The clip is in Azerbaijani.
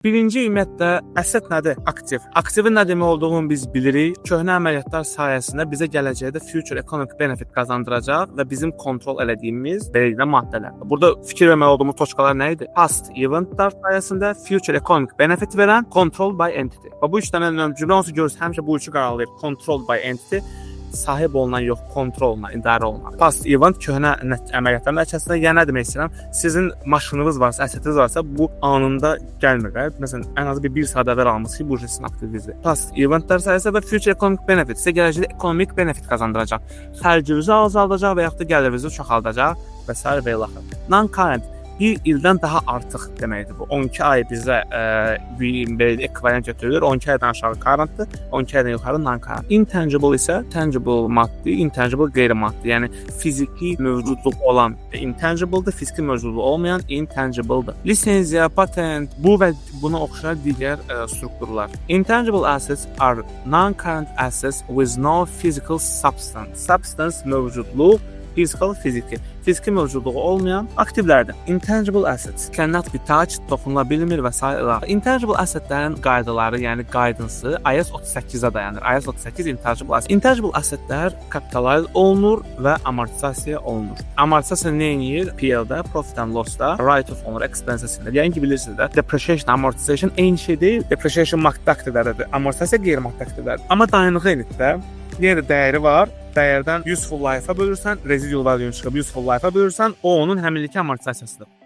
Birinci ümumiyyətlə, əsəd nədir? Aktiv. Aktivin nə demək olduğunu biz bilirik. Köhnə əməliyyatlar sayəsində bizə gələcəkdə future economic benefit qazandıracaq və bizim kontrol elədiyimiz belirli maddələr. Burada fikir vermək olduğumuz toçkalar nə idi? Past eventlər sayəsində future economic benefit verən control by entity. Və bu üç dənə cümlə onsuz görürsə həmişə bu üçü qaralayır. Control by entity sahib olunan yox, kontrol olunan, idarə olunan. Past event köhnə əməliyyatların nəticəsində yəni nə demək istəyirəm? Sizin maşınınız varsa, əsətiniz varsa bu anında gəlmir. Məsələn, ən azı bir saat əvvəl almışsınız ki, bu sizin aktivizdir. Past eventlər sayəsində və future economic benefit sizə gələcəkdə ekonomik benefit qazandıracaq. Xərcinizi azaldacaq və yaxud da gəlirinizi çoxaldacaq və s. və ilaxır. Non-current bir ildən daha artıq deməkdir bu. 12 ay bizə bir ekvivalent götürülür. 12 aydan aşağı currentdir, 12 aydan yuxarı non-current. Intangible isə tangible maddi, intangible qeyri-maddi. Yəni fiziki mövcudluq olan intangible'dır, fiziki mövcudluq olmayan intangible'dır. Lisenziya, patent, bu və buna oxşar digər strukturlar. Intangible assets are non-current assets with no physical substance. Substance mövcudluq, physical fiziki. Fiziki mövcudluğu olmayan aktivlərdir. Intangible assets cannot be touched, toxunula bilmir və s. Intangible assetlərin qaydaları, yəni qaydansı IAS 38-ə dayanır. IAS 38 intangible asset. Intangible assetlər kapitalize olunur və amortizasiya olunur. Amortizasiya nə edir? PL-də, profit and loss-da, right of owner expenses-də. Yəni ki, bilirsiniz də, depreciation, amortization eyni şey deyil. Depreciation maddi aktivlərdir, amortizasiya qeyri-maddi aktivlərdir. Amma dayanıqlı enitdə yenə dəyəri var. Dəyərdən useful life-a bölürsən, residual value çıxıb useful life-a bölürsən, o onun həminlik amortizasiyasıdır.